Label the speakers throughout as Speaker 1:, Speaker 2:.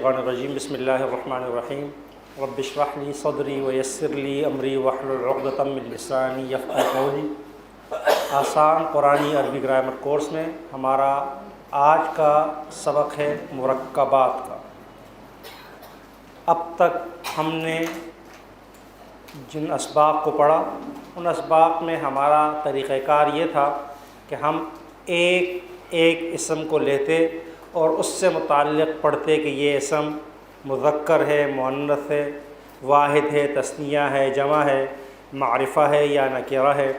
Speaker 1: الرجیم بسم اللہ الرحمن الرحیم رب اشرح لی صدری ویسر لی امری واحلل عقدۃ من لسانی یفقہوا قولی۔ آسان قرآنی عربی گرامر کورس میں ہمارا آج کا سبق ہے مرکبات کا۔ اب تک ہم نے جن اسباق کو پڑھا ان اسباق میں ہمارا طریقہ کار یہ تھا کہ ہم ایک اسم کو لیتے اور اس سے متعلق پڑھتے کہ یہ اسم مذکر ہے، مؤنث ہے، واحد ہے، تثنیہ ہے، جمع ہے، معرفہ ہے یا نکرہ ہے،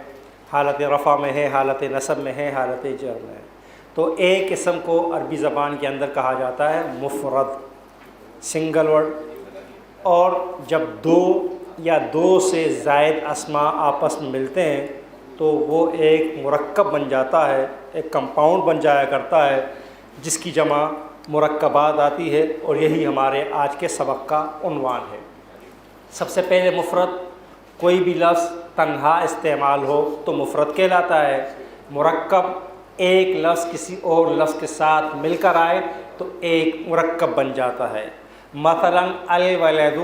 Speaker 1: حالت رفع میں ہے، حالت نصب میں ہے، حالت جر میں ہے۔ تو ایک اسم کو عربی زبان کے اندر کہا جاتا ہے مفرد، سنگل ورڈ، اور جب دو یا دو سے زائد اسما آپس میں ملتے ہیں تو وہ ایک مرکب بن جاتا ہے، ایک کمپاؤنڈ بن جایا کرتا ہے جس کی جمع مرکبات آتی ہے، اور یہی ہمارے آج کے سبق کا عنوان ہے۔ سب سے پہلے مفرد، کوئی بھی لفظ تنہا استعمال ہو تو مفرد کہلاتا ہے۔ مرکب، ایک لفظ کسی اور لفظ کے ساتھ مل کر آئے تو ایک مرکب بن جاتا ہے۔ مثلا الولد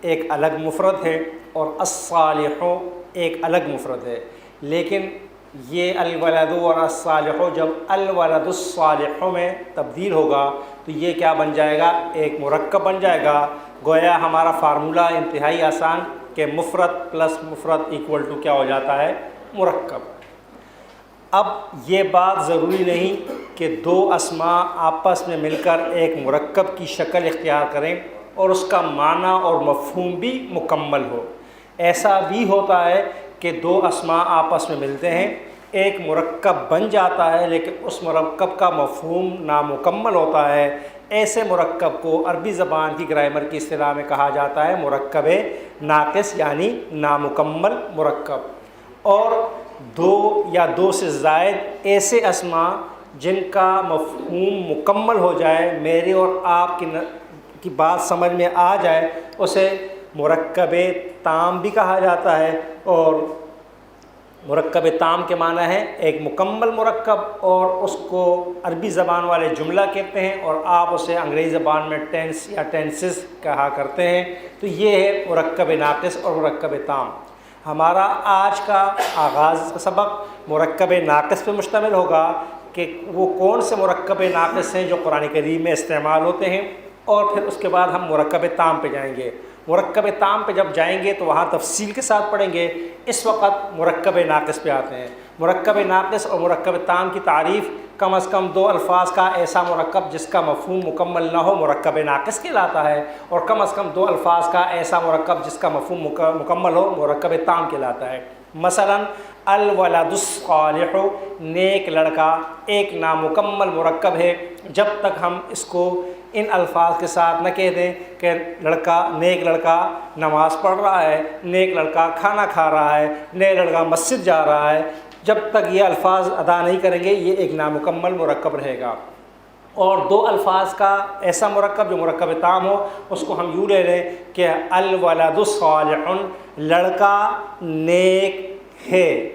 Speaker 1: ایک الگ مفرد ہے اور الصالح ایک الگ مفرد ہے، لیکن یہ الولد اور الصالح جب الولد الصالح میں تبدیل ہوگا تو یہ کیا بن جائے گا؟ ایک مرکب بن جائے گا۔ گویا ہمارا فارمولہ انتہائی آسان کہ مفرد پلس مفرد ایکول ٹو کیا ہو جاتا ہے؟ مرکب۔ اب یہ بات ضروری نہیں کہ دو اسما آپس میں مل کر ایک مرکب کی شکل اختیار کریں اور اس کا معنی اور مفہوم بھی مکمل ہو۔ ایسا بھی ہوتا ہے کہ دو اسما آپس میں ملتے ہیں، ایک مرکب بن جاتا ہے لیکن اس مرکب کا مفہوم نامکمل ہوتا ہے۔ ایسے مرکب کو عربی زبان کی گرامر کی اصطلاح میں کہا جاتا ہے مرکب ناقص، یعنی نامکمل مرکب۔ اور دو یا دو سے زائد ایسے اسما جن کا مفہوم مکمل ہو جائے، میری اور آپ کی بات سمجھ میں آ جائے، اسے مرکب تام بھی کہا جاتا ہے۔ اور مرکب تام کے معنی ہے ایک مکمل مرکب، اور اس کو عربی زبان والے جملہ کہتے ہیں اور آپ اسے انگریزی زبان میں ٹینس یا ٹینسز کہا کرتے ہیں۔ تو یہ ہے مرکب ناقص اور مرکب تام۔ ہمارا آج کا آغاز کا سبق مرکب ناقص پہ مشتمل ہوگا کہ وہ کون سے مرکب ناقص ہیں جو قرآن کریم میں استعمال ہوتے ہیں، اور پھر اس کے بعد ہم مرکب تام پہ جائیں گے۔ مرکب تام پہ جب جائیں گے تو وہاں تفصیل کے ساتھ پڑھیں گے۔ اس وقت مرکب ناقص پہ آتے ہیں۔ مرکب ناقص اور مرکب تام کی تعریف: کم از کم دو الفاظ کا ایسا مرکب جس کا مفہوم مکمل نہ ہو مرکب ناقص کہلاتا ہے، اور کم از کم دو الفاظ کا ایسا مرکب جس کا مفہوم مکمل ہو مرکب تام کہلاتا ہے۔ مثلا الولد الصالح، نیک لڑکا، ایک نامکمل مرکب ہے جب تک ہم اس کو ان الفاظ کے ساتھ نہ کہہ دیں کہ نیک لڑکا نماز پڑھ رہا ہے، نیک لڑکا کھانا کھا رہا ہے، نیک لڑکا مسجد جا رہا ہے۔ جب تک یہ الفاظ ادا نہیں کریں گے یہ ایک نامکمل مرکب رہے گا۔ اور دو الفاظ کا ایسا مرکب جو مرکب تام ہو، اس کو ہم یوں لے لیں کہ الولد صالح، لڑکا نیک ہے،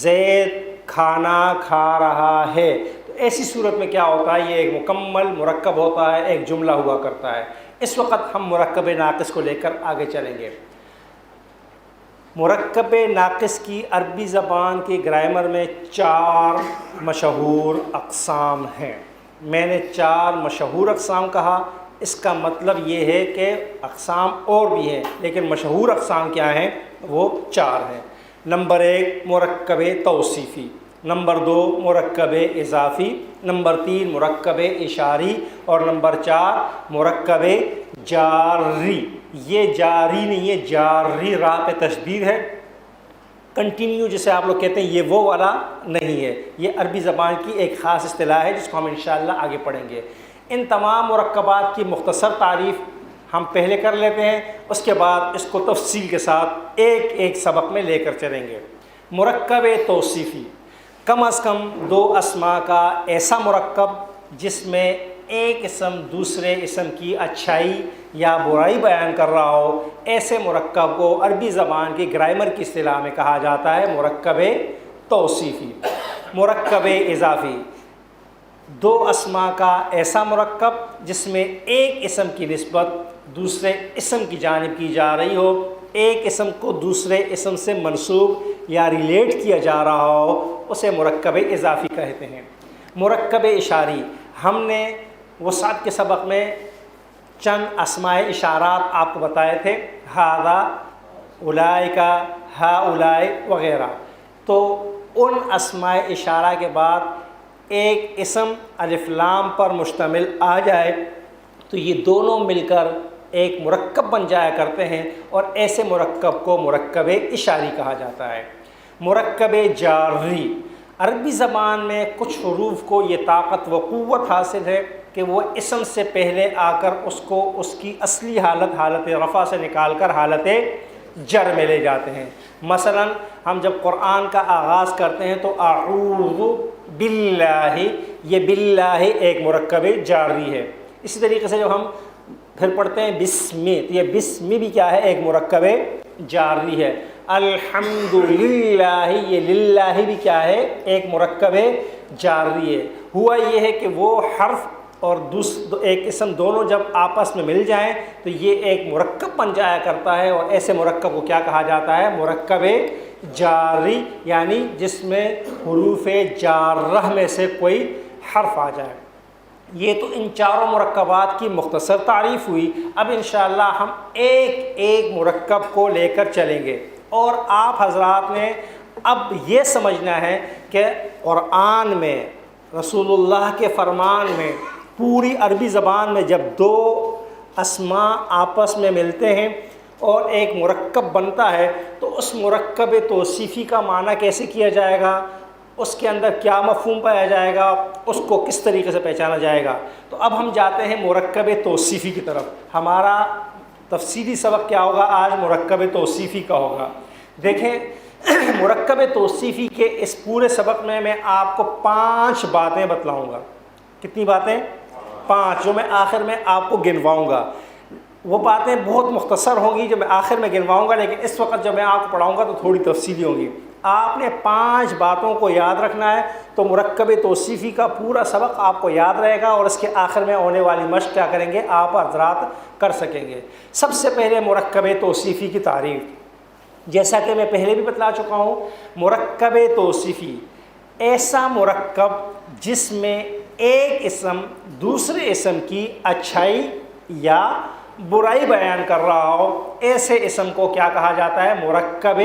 Speaker 1: زید کھانا کھا رہا ہے۔ تو ایسی صورت میں کیا ہوتا ہے؟ یہ ایک مکمل مرکب ہوتا ہے، ایک جملہ ہوا کرتا ہے۔ اس وقت ہم مرکب ناقص کو لے کر آگے چلیں گے۔ مرکب ناقص کی عربی زبان کی گرامر میں 4 مشہور اقسام ہیں۔ میں نے 4 مشہور اقسام کہا، اس کا مطلب یہ ہے کہ اقسام اور بھی ہیں لیکن مشہور اقسام کیا ہیں؟ وہ 4 ہیں۔ نمبر 1 مرکب توصیفی، نمبر 2 مرکب اضافی، نمبر 3 مرکب اشاری، اور نمبر 4 مرکب جاری۔ یہ جاری نہیں ہے، جاری راہ پہ تشدید ہے، کنٹینیو جسے آپ لوگ کہتے ہیں، یہ وہ والا نہیں ہے۔ یہ عربی زبان کی ایک خاص اصطلاح ہے جس کو ہم انشاءاللہ آگے پڑھیں گے۔ ان تمام مرکبات کی مختصر تعریف ہم پہلے کر لیتے ہیں، اس کے بعد اس کو تفصیل کے ساتھ ایک سبق میں لے کر چلیں گے۔ مرکب توصیفی، کم از کم 2 اسما کا ایسا مرکب جس میں ایک اسم دوسرے اسم کی اچھائی یا برائی بیان کر رہا ہو، ایسے مرکب کو عربی زبان کی گرامر کی اصطلاح میں کہا جاتا ہے مرکب توصیفی۔ مرکب اضافی، دو اسما کا ایسا مرکب جس میں ایک اسم کی نسبت دوسرے اسم کی جانب کی جا رہی ہو، ایک اسم کو دوسرے اسم سے منسوب یا ریلیٹ کیا جا رہا ہو، اسے مرکب اضافی کہتے ہیں۔ مرکب اشاری، ہم نے وسعت کے سبق میں چند اسماء اشارات آپ کو بتائے تھے، ھذا، اولئک، ہؤلاء وغیرہ۔ تو ان اسماء اشارہ کے بعد ایک اسم الف لام پر مشتمل آ جائے تو یہ دونوں مل کر ایک مرکب بن جایا کرتے ہیں، اور ایسے مرکب کو مرکب اشاری کہا جاتا ہے۔ مرکب جاری، عربی زبان میں کچھ حروف کو یہ طاقت و قوت حاصل ہے کہ وہ اسم سے پہلے آ کر اس کو اس کی اصلی حالت رفع سے نکال کر حالت جر میں لے جاتے ہیں۔ مثلا ہم جب قرآن کا آغاز کرتے ہیں تو اعوذ باللہ، یہ باللہ ایک مرکب جاری ہے۔ اسی طریقے سے جب ہم پھر پڑھتے ہیں بسم، تو یہ بسم بھی کیا ہے؟ ایک مرکب جاری ہے۔ الحمدللہ، یہ للہ بھی کیا ہے؟ ایک مرکب جاری ہے۔ ہوا یہ ہے کہ وہ حرف اور ایک اسم دونوں جب آپس میں مل جائیں تو یہ ایک مرکب بن جایا کرتا ہے، اور ایسے مرکب کو کیا کہا جاتا ہے؟ مرکب جاری، یعنی جس میں حروف جارہ میں سے کوئی حرف آ جائے۔ یہ تو ان چاروں مرکبات کی مختصر تعریف ہوئی۔ اب انشاءاللہ ہم ایک ایک مرکب کو لے کر چلیں گے، اور آپ حضرات نے اب یہ سمجھنا ہے کہ قرآن میں، رسول اللہ کے فرمان میں، پوری عربی زبان میں جب دو اسماء آپس میں ملتے ہیں اور ایک مرکب بنتا ہے تو اس مرکب توصیفی کا معنی کیسے کیا جائے گا، اس کے اندر کیا مفہوم پایا جائے گا، اس کو کس طریقے سے پہچانا جائے گا۔ تو اب ہم جاتے ہیں مرکب توصیفی کی طرف۔ ہمارا تفصیلی سبق کیا ہوگا آج؟ مرکب توصیفی کا ہوگا۔ دیکھیں، مرکب توصیفی کے اس پورے سبق میں آپ کو 5 باتیں بتلاؤں گا۔ کتنی باتیں؟ 5، جو میں آخر میں آپ کو گنواؤں گا۔ وہ باتیں بہت مختصر ہوں گی جو میں آخر میں گنواؤں گا، لیکن اس وقت جب میں آپ کو پڑھاؤں گا تو تھوڑی تفصیلی ہوں گی۔ آپ نے 5 باتوں کو یاد رکھنا ہے، تو مرکب توصیفی کا پورا سبق آپ کو یاد رہے گا، اور اس کے آخر میں ہونے والی مشق کیا کریں گے؟ آپ حضرات کر سکیں گے۔ سب سے پہلے مرکب توصیفی کی تعریف، جیسا کہ میں پہلے بھی بتلا چکا ہوں، مرکب توصیفی ایسا مرکب جس میں ایک اسم دوسرے اسم کی اچھائی یا برائی بیان کر رہا ہو، ایسے اسم کو کیا کہا جاتا ہے؟ مرکب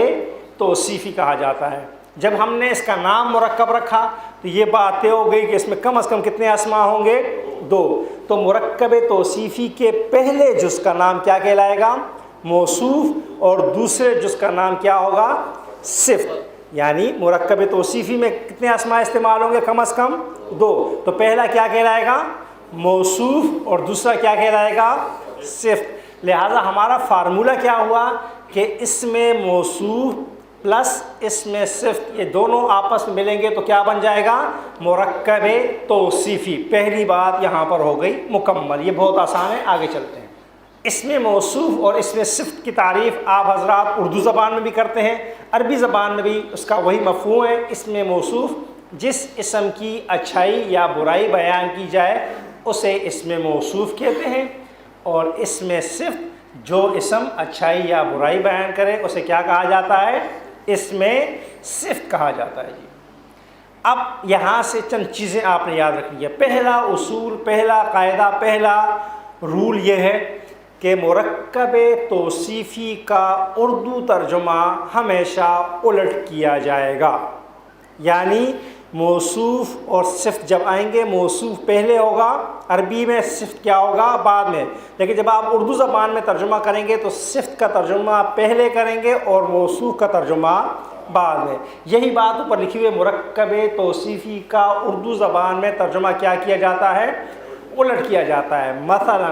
Speaker 1: توصیفی کہا جاتا ہے۔ جب ہم نے اس کا نام مرکب رکھا تو یہ بات طے ہو گئی کہ اس میں کم از کم کتنے اسما ہوں گے؟ 2۔ تو مرکب توصیفی کے پہلے جز کا نام کیا کہلائے گا؟ موصوف، اور دوسرے جز کا نام کیا ہوگا؟ صفت۔ یعنی مرکب توصیفی میں کتنے اسما استعمال ہوں گے؟ کم از کم 2۔ تو پہلا کیا کہلائے گا؟ موصوف، اور دوسرا کیا کہلائے گا؟ صفت۔ لہذا ہمارا فارمولہ کیا ہوا کہ اسم موصوف پلس اسم صفت، یہ دونوں آپس میں ملیں گے تو کیا بن جائے گا؟ مرکب توصیفی۔ پہلی بات یہاں پر ہو گئی مکمل۔ یہ بہت آسان ہے، آگے چلتے ہیں۔ اسم موصوف اور اسم صفت کی تعریف آپ حضرات اردو زبان میں بھی کرتے ہیں، عربی زبان میں بھی اس کا وہی مفہوم ہے۔ اسم موصوف جس اسم کی اچھائی یا برائی بیان کی جائے اسے اسم موصوف کہتے ہیں، اور اسم صفت جو اسم اچھائی یا برائی بیان کرے اسے کیا کہا جاتا ہے؟ اسم صفت کہا جاتا ہے۔ جی اب یہاں سے چند چیزیں آپ نے یاد رکھنی ہے۔ پہلا اصول، پہلا قاعدہ، پہلا رول یہ ہے کہ مرکب توصیفی کا اردو ترجمہ ہمیشہ الٹ کیا جائے گا، یعنی موصوف اور صفت جب آئیں گے، موصوف پہلے ہوگا، عربی میں صفت کیا ہوگا؟ بعد میں۔ لیکن جب آپ اردو زبان میں ترجمہ کریں گے تو صفت کا ترجمہ پہلے کریں گے اور موصوف کا ترجمہ بعد میں۔ یہی بات اوپر لکھی ہوئی، مرکب توصیفی کا اردو زبان میں ترجمہ کیا کیا جاتا ہے؟ الٹ کیا جاتا ہے۔ مثلا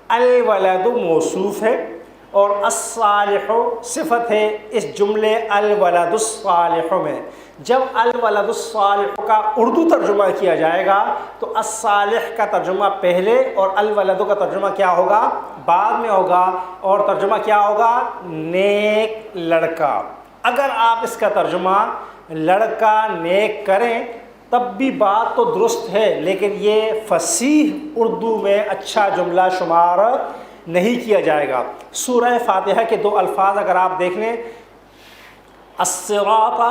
Speaker 1: الولد موصوف ہے اور الصالح صفت ہے۔ اس جملے الولد الصالح میں جب الولد الصالح کا اردو ترجمہ کیا جائے گا تو الصالح کا ترجمہ پہلے اور الولد کا ترجمہ کیا ہوگا؟ بعد میں ہوگا، اور ترجمہ کیا ہوگا؟ نیک لڑکا۔ اگر آپ اس کا ترجمہ لڑکا نیک کریں تب بھی بات تو درست ہے، لیکن یہ فصیح اردو میں اچھا جملہ شمار نہیں کیا جائے گا۔ سورہ فاتحہ کے 2 الفاظ اگر آپ دیکھ لیں، الصراط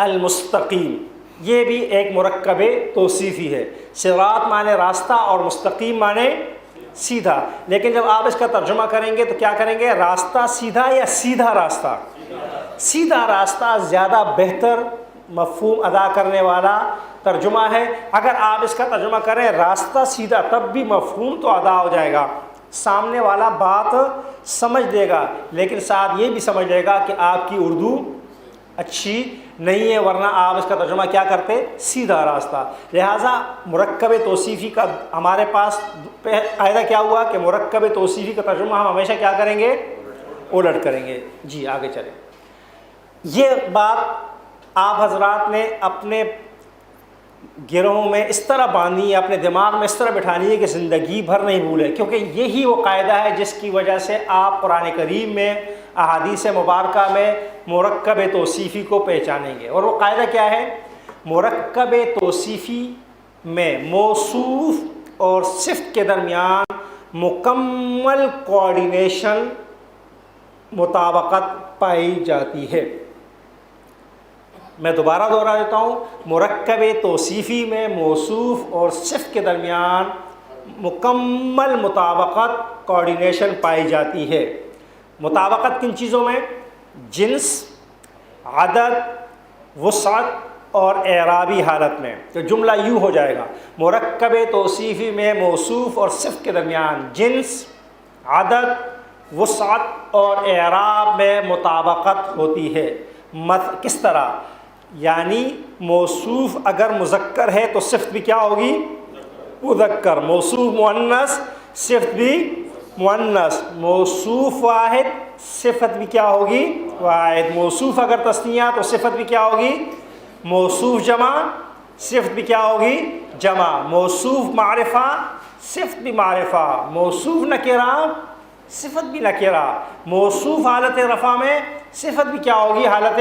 Speaker 1: المستقیم، یہ بھی ایک مرکب توصیفی ہے۔ صراط معنی راستہ اور مستقیم معنی سیدھا، لیکن جب آپ اس کا ترجمہ کریں گے تو کیا کریں گے؟ راستہ سیدھا یا سیدھا راستہ؟ سیدھا راستہ زیادہ بہتر مفہوم ادا کرنے والا ترجمہ ہے۔ اگر آپ اس کا ترجمہ کریں راستہ سیدھا، تب بھی مفہوم تو ادا ہو جائے گا، سامنے والا بات سمجھ لے گا، لیکن ساتھ یہ بھی سمجھ لے گا کہ آپ کی اردو اچھی نہیں ہے، ورنہ آپ اس کا ترجمہ کیا کرتے؟ سیدھا راستہ۔ لہٰذا مرکب توصیفی کا ہمارے پاس قاعدہ کیا ہوا کہ مرکب توصیفی کا ترجمہ ہم ہمیشہ کیا کریں گے؟ الٹ کریں گے۔ جی آگے چلیں۔ یہ بات آپ حضرات نے اپنے گروہوں میں اس طرح باندھی ہے، اپنے دماغ میں اس طرح بٹھانی ہے کہ زندگی بھر نہیں بھولے، کیونکہ یہی وہ قاعدہ ہے جس کی وجہ سے آپ قرآن کریم میں، احادیث مبارکہ میں مرکب توصیفی کو پہچانیں گے۔ اور وہ قاعدہ کیا ہے؟ مرکب توصیفی میں موصوف اور صفت کے درمیان مکمل کوآرڈینیشن، مطابقت پائی جاتی ہے۔ میں دوبارہ دوہرا دیتا ہوں، مرکب توصیفی میں موصوف اور صفت کے درمیان مکمل مطابقت، کوآرڈینیشن پائی جاتی ہے۔ مطابقت کن چیزوں میں؟ جنس، عدد، وسعت اور اعرابی حالت میں۔ تو جملہ یوں ہو جائے گا، مرکب توصیفی میں موصوف اور صفت کے درمیان جنس، عدد، وسعت اور اعراب میں مطابقت ہوتی ہے۔ کس طرح؟ یعنی موصوف اگر مذکر ہے تو صفت بھی کیا ہوگی؟ مذکر۔ موصوف مؤنث، صفت بھی مؤنث۔ موصوف واحد، صفت بھی کیا ہوگی؟ واحد۔ موصوف اگر تثنیہ تو صفت بھی کیا ہوگی؟ موصوف جمع، صفت بھی کیا ہوگی؟ جمع۔ موصوف معرفہ، صفت بھی معرفہ۔ موصوف نکرہ، صفت بھی نکرہ۔ موصوف حالت رفع میں، صفت بھی کیا ہوگی؟ حالت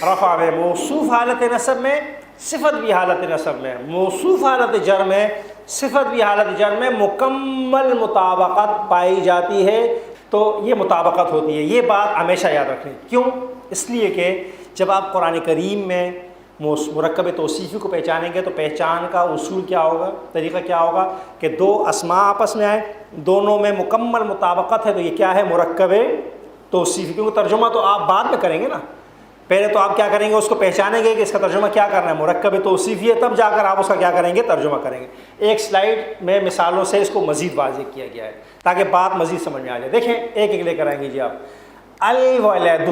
Speaker 1: رفع میں۔ موصوف حالت نصب میں، صفت بھی حالت نصب میں۔ موصوف حالت جر میں، صفت بھی حالت جر میں مکمل مطابقت پائی جاتی ہے۔ تو یہ مطابقت ہوتی ہے، یہ بات ہمیشہ یاد رکھیں۔ کیوں؟ اس لیے کہ جب آپ قرآن کریم میں مرکب توصیفی کو پہچانیں گے تو پہچان کا اصول کیا ہوگا، طریقہ کیا ہوگا کہ 2 اسماء آپس میں آئیں، دونوں میں مکمل مطابقت ہے، تو یہ کیا ہے؟ مرکب توصیفی۔ کیونکہ ترجمہ تو آپ بعد میں کریں گے نا، پہلے تو آپ کیا کریں گے؟ اس کو پہچانیں گے کہ اس کا ترجمہ کیا کرنا ہے، مرکب توصیفی ہے، تب جا کر آپ اس کا کیا کریں گے؟ ترجمہ کریں گے۔ ایک سلائیڈ میں مثالوں سے اس کو مزید واضح کیا گیا ہے تاکہ بات مزید سمجھ میں آ جائے۔ دیکھیں ایک ایک لے کر آئیں گے جی آپ۔ الولد،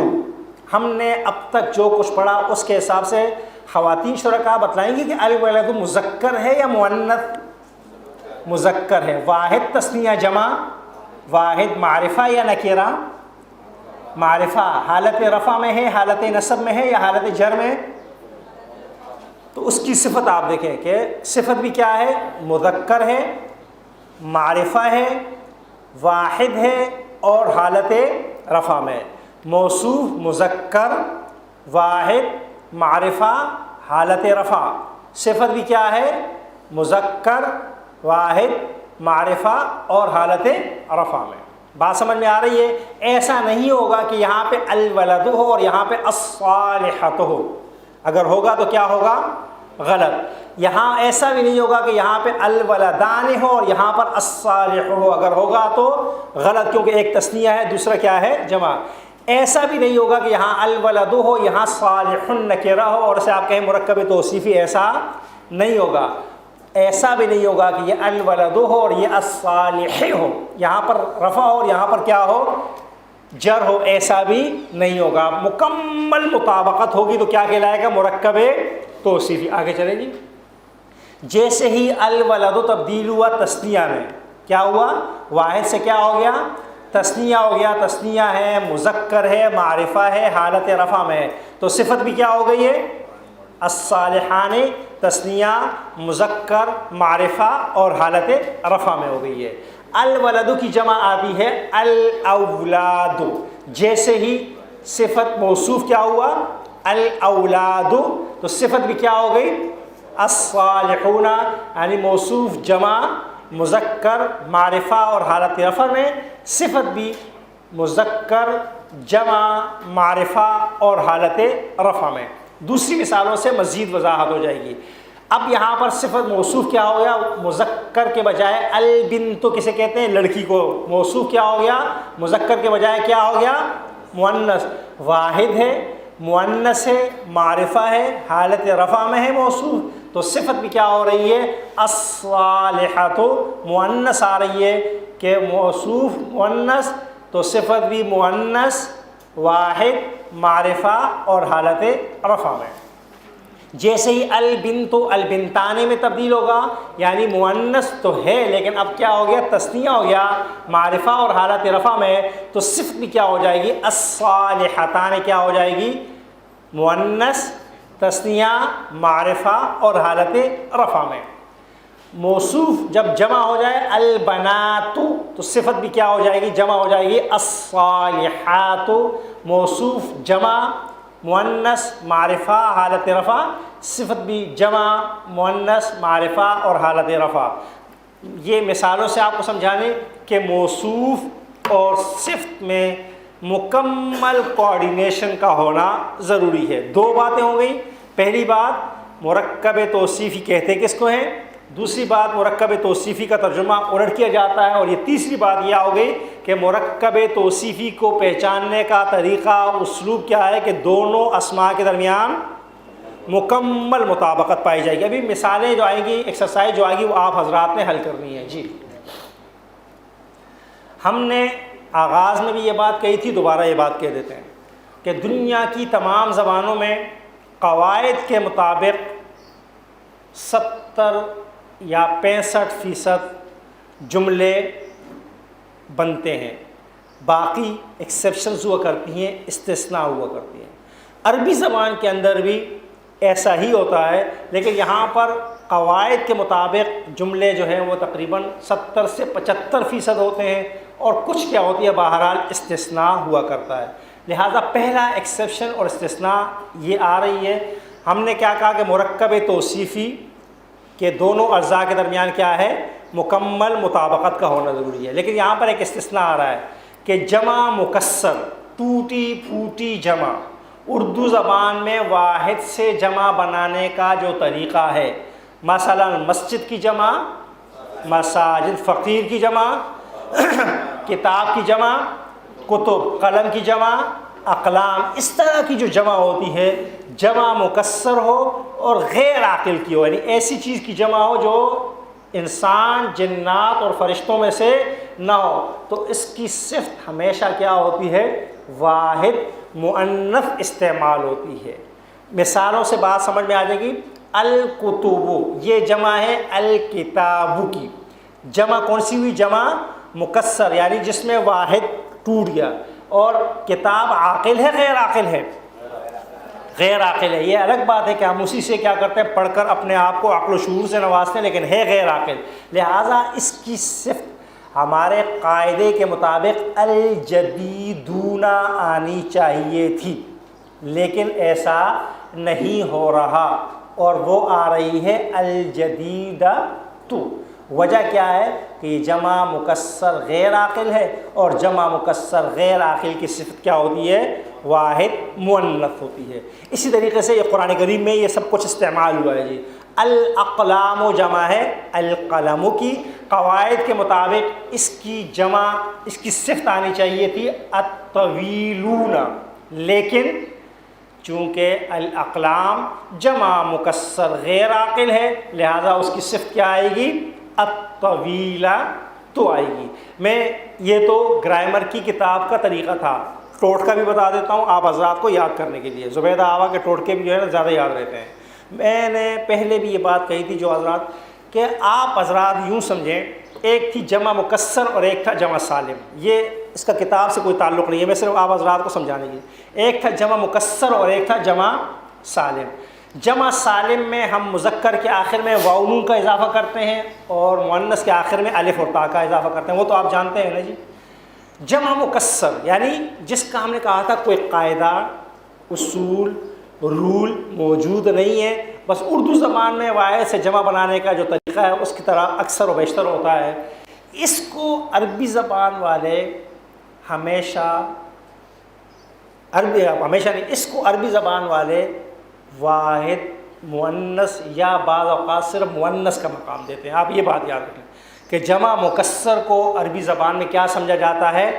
Speaker 1: ہم نے اب تک جو کچھ پڑھا اس کے حساب سے خواتین شرکاء بتلائیں گی کہ الولد مذکر ہے یا مؤنث؟ مذکر ہے۔ واحد تثنیہ جمع، واحد معرفہ یا نکرہ؟ معرفہ۔ حالت رفع میں ہے، حالت نصب میں ہے یا حالت جر میں؟ تو اس کی صفت آپ دیکھیں کہ صفت بھی کیا ہے؟ مذکر ہے، معرفہ ہے، واحد ہے اور حالت رفع میں۔ موصوف مذکر، واحد، معرفہ، حالت رفع۔ صفت بھی کیا ہے؟ مذکر، واحد، معرفہ اور حالت رفع میں۔ بات سمجھ میں آ رہی ہے؟ ایسا نہیں ہوگا کہ یہاں پہ الولد ہو اور یہاں پہ الصالحۃ ہو، اگر ہوگا تو کیا ہوگا؟ غلط۔ یہاں ایسا بھی نہیں ہوگا کہ یہاں پہ الولدان ہو اور یہاں پر الصالح ہو، اگر ہوگا تو غلط، کیونکہ ایک تثنیہ ہے دوسرا کیا ہے؟ جمع۔ ایسا بھی نہیں ہوگا کہ یہاں الولد ہو یہاں صالح نکرہ ہو اور اسے آپ کہیں مرکب توصیفی، ایسا نہیں ہوگا۔ ایسا بھی نہیں ہوگا کہ یہ الولد ہو اور یہ الصالح ہو، یہاں پر رفع ہو اور یہاں پر کیا ہو؟ جر ہو، ایسا بھی نہیں ہوگا۔ مکمل مطابقت ہوگی تو کیا کہلائے گا؟ مرکب توصیفی۔ آگے چلیں جی۔ جیسے ہی الولد تبدیل ہوا تثنیہ میں، کیا ہوا؟ واحد سے کیا ہو گیا؟ تثنیہ ہو گیا۔ تثنیہ ہے، مذکر ہے، معرفہ ہے، حالت رفع میں، تو صفت بھی کیا ہو گئی ہے؟ الصالحان، تثنیہ، مذکر، معرفہ اور حالت رفع میں ہو گئی ہے۔ الولد کی جمع آتی ہے الاولاد، جیسے ہی صفت موصوف کیا ہوا؟ الاولاد، تو صفت بھی کیا ہو گئی؟ الصالحون یعنی موصوف جمع مذکر معرفہ اور حالت رفع میں، صفت بھی مذکر جمع معرفہ اور حالت رفع میں۔ دوسری مثالوں سے مزید وضاحت ہو جائے گی۔ اب یہاں پر صفت موصوف کیا ہو گیا؟ مذکر کے بجائے البنت کسے کہتے ہیں؟ لڑکی کو۔ موصوف کیا ہو گیا؟ مذکر کے بجائے کیا ہو گیا؟ مؤنث۔ واحد ہے، مؤنث ہے، معرفہ ہے، حالت رفع میں ہے موصوف، تو صفت بھی کیا ہو رہی ہے؟ الصالحۃ، مؤنث آ رہی ہے کہ موصوف مؤنث تو صفت بھی مؤنث، واحد، معرفہ اور حالت رفع میں۔ جیسے ہی البنت البنتان میں تبدیل ہوگا، یعنی مؤنث تو ہے لیکن اب کیا ہو گیا؟ تثنیہ ہو گیا معرفہ اور حالت رفع میں، تو صفت بھی کیا ہو جائے گی؟ الصالحتان کیا ہو جائے گی؟ مؤنث، تثنیہ، معرفہ اور حالت رفع میں۔ موصوف جب جمع ہو جائے البنات تو صفت بھی کیا ہو جائے گی؟ جمع ہو جائے گی الصالحات۔ موصوف جمع مؤنث معرفہ حالت رفع، صفت بھی جمع مؤنث معرفہ اور حالت رفع۔ یہ مثالوں سے آپ کو سمجھانے کہ موصوف اور صفت میں مکمل کوآرڈینیشن کا ہونا ضروری ہے۔ دو باتیں ہو گئی۔ پہلی بات مرکب توصیفی کہتے کس کو ہیں، دوسری بات مرکب توصیفی کا ترجمہ الٹ کیا جاتا ہے، اور یہ تیسری بات یہ ہو گئی کہ مرکب توصیفی کو پہچاننے کا طریقہ اسلوب کیا ہے کہ دونوں اسماء کے درمیان مکمل مطابقت پائی جائے گی۔ ابھی مثالیں جو آئیں گی، ایکسرسائز جو آئے گی وہ آپ حضرات نے حل کرنی ہے۔ جی ہم نے آغاز میں بھی یہ بات کہی تھی، دوبارہ یہ بات کہہ دیتے ہیں کہ دنیا کی تمام زبانوں میں قواعد کے مطابق 70 یا 65% جملے بنتے ہیں، باقی ایکسیپشنز ہوا کرتی ہیں، استثناء ہوا کرتی ہیں۔ عربی زبان کے اندر بھی ایسا ہی ہوتا ہے، لیکن یہاں پر قواعد کے مطابق جملے جو ہیں وہ تقریباً 70 سے 75% ہوتے ہیں، اور کچھ کیا ہوتی ہے بہرحال استثناء ہوا کرتا ہے۔ لہٰذا پہلا ایکسیپشن اور استثناء یہ آ رہی ہے۔ ہم نے کیا کہا کہ مرکب توصیفی کہ دونوں اجزاء کے درمیان کیا ہے؟ مکمل مطابقت کا ہونا ضروری ہے، لیکن یہاں پر ایک استثناء آ رہا ہے کہ جمع مکسر، ٹوٹی پھوٹی جمع، اردو زبان میں واحد سے جمع بنانے کا جو طریقہ ہے، مثلا مسجد کی جمع مساجد، فقیر کی جمع کتاب کی جمع کتب، قلم کی جمع اقلام، اس طرح کی جو جمع ہوتی ہے جمع مکسر ہو اور غیر عاقل کی ہو، یعنی ایسی چیز کی جمع ہو جو انسان جنات اور فرشتوں میں سے نہ ہو، تو اس کی صفت ہمیشہ کیا ہوتی ہے؟ واحد مؤنث استعمال ہوتی ہے۔ مثالوں سے بات سمجھ میں آ جائے گی۔ الکتب یہ جمع ہے الکتاب کی، جمع کون سی ہوئی؟ جمع مکسر، یعنی جس میں واحد ٹوٹ گیا۔ اور کتاب عاقل ہے غیر عاقل ہے؟ غیر عاقل ہے۔ یہ الگ بات ہے کہ ہم اسی سے کیا کرتے ہیں، پڑھ کر اپنے آپ کو عقل و شعور سے نوازتے ہیں، لیکن ہے غیر عاقل، لہٰذا اس کی صفت ہمارے قاعدے کے مطابق الجدیدون آنی چاہیے تھی، لیکن ایسا نہیں ہو رہا، اور وہ آ رہی ہے الجدیدۃ۔ وجہ کیا ہے کہ یہ جمع مکسر غیر عاقل ہے، اور جمع مکسر غیر عاقل کی صفت کیا ہوتی ہے؟ واحد مؤنث ہوتی ہے۔ اسی طریقے سے یہ قرآن کریم میں یہ سب کچھ استعمال ہوا ہے۔ جی الاقلام جمع ہے القلم کی، قواعد کے مطابق اس کی جمع، اس کی صفت آنی چاہیے تھی الطویلون، لیکن چونکہ الاقلام جمع مکسر غیر عاقل ہے، لہذا اس کی صفت کیا آئے گی؟ الطویلہ تو آئے گی۔ میں یہ تو گرامر کی کتاب کا طریقہ تھا، ٹوٹکا بھی بتا دیتا ہوں آپ حضرات کو یاد کرنے کے لیے۔ زبیدہ آوا کے ٹوٹکے بھی جو ہے نا زیادہ یاد رہتے ہیں۔ میں نے پہلے بھی یہ بات کہی تھی جو حضرات، کہ آپ حضرات یوں سمجھیں ایک تھی جمع مکسر اور ایک تھا جمع سالم، یہ اس کا کتاب سے کوئی تعلق نہیں ہے، میں صرف آپ حضرات کو سمجھانے کے لیے۔ ایک تھا جمع مکسر اور ایک تھا جمع سالم۔ جمع سالم میں ہم مذکر کے آخر میں واو نون کا اضافہ کرتے ہیں اور مؤنث کے آخر میں الف اور تا کا اضافہ کرتے ہیں، وہ تو آپ جانتے ہیں نا جی۔ جمع مکسر یعنی جس کا ہم نے کہا تھا کوئی قاعدہ، اصول، رول موجود نہیں ہے. بس اردو زبان میں واحد سے جمع بنانے کا جو طریقہ ہے اس کی طرح اکثر و بیشتر ہوتا ہے. اس کو عربی زبان والے ہمیشہ نہیں، اس کو عربی زبان والے واحد مؤنث یا بعض اوقات صرف مؤنث کا مقام دیتے ہیں. آپ یہ بات یاد رکھیں کہ جمع مکسر کو عربی زبان میں کیا سمجھا جاتا ہے؟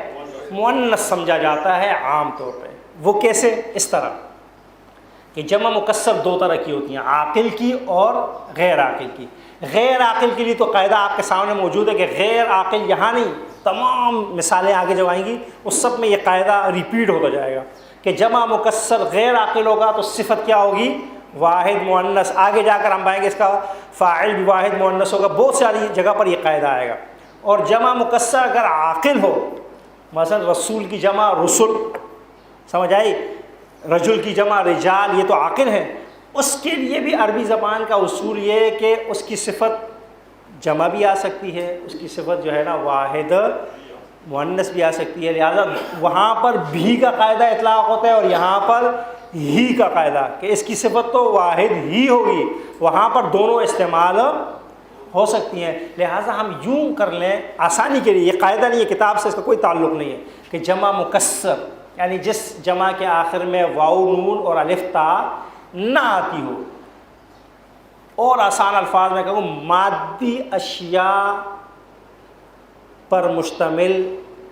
Speaker 1: مؤنث سمجھا جاتا ہے عام طور پہ. وہ کیسے؟ اس طرح کہ جمع مکسر دو طرح کی ہوتی ہیں، عاقل کی اور غیر عاقل کی. غیر عاقل کے لیے تو قاعدہ آپ کے سامنے موجود ہے کہ غیر عاقل یہاں نہیں، تمام مثالیں آگے جو آئیں گی اس سب میں یہ قاعدہ ریپیٹ ہوتا جائے گا کہ جمع مکسر غیر عاقل ہوگا تو صفت کیا ہوگی؟ واحد مؤنث. آگے جا کر ہم پائیں گے اس کا فاعل بھی واحد مؤنث ہوگا، بہت ساری جگہ پر یہ قاعدہ آئے گا. اور جمع مکسر اگر عاقل ہو، مثلا رسول کی جمع رسل، سمجھ آئی، رجل کی جمع رجال، یہ تو عاقل ہیں. اس کے لیے بھی عربی زبان کا اصول یہ ہے کہ اس کی صفت جمع بھی آ سکتی ہے، اس کی صفت جو ہے نا واحد مؤنث بھی آ سکتی ہے. لہٰذا وہاں پر بھی کا قاعدہ اطلاق ہوتا ہے اور یہاں پر ہی کا قاعدہ کہ اس کی صفت تو واحد ہی ہوگی. وہاں پر دونوں استعمال ہو سکتی ہیں. لہٰذا ہم یوں کر لیں آسانی کے لیے، یہ قاعدہ نہیں ہے، کتاب سے اس کا کوئی تعلق نہیں ہے، کہ جمع مکسر یعنی جس جمع کے آخر میں واو نون اور الف تا نہ آتی ہو، اور آسان الفاظ میں کہوں مادی اشیاء پر مشتمل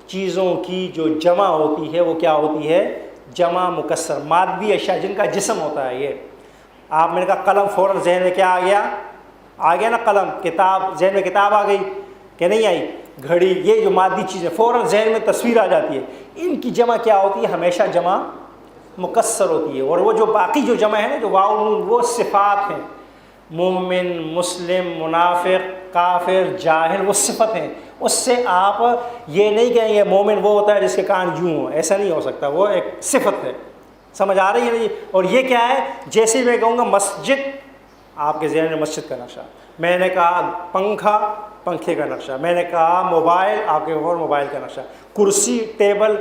Speaker 1: چیزوں کی جو جمع ہوتی ہے وہ کیا ہوتی ہے؟ جمع مکسر. مادی اشیاء جن کا جسم ہوتا ہے. یہ آپ میں نے کہا قلم، فوراً ذہن میں کیا آ گیا نا قلم. کتاب، ذہن میں کتاب آ گئی کہ نہیں آئی؟ گھڑی، یہ جو مادی چیزیں فوراً ذہن میں تصویر آ جاتی ہے. ان کی جمع کیا ہوتی ہے؟ ہمیشہ جمع مکسر ہوتی ہے. اور وہ جو باقی جو جمع ہے نا، جو واو نون، وہ صفات ہیں. مومن، مسلم، منافق، کافر، جاہل، وہ صفت ہیں. اس سے آپ یہ نہیں کہیں گے مومن وہ ہوتا ہے جس کے کان یوں ہوں، ایسا نہیں ہو سکتا، وہ ایک صفت ہے. سمجھ آ رہی ہے نہیں؟ اور یہ کیا ہے؟ جیسے میں کہوں گا مسجد، آپ کے ذہن میں مسجد کا نقشہ. میں نے کہا پنکھا، پنکھے کا نقشہ. میں نے کہا موبائل، آپ کے اور موبائل کا نقشہ. کرسی، ٹیبل،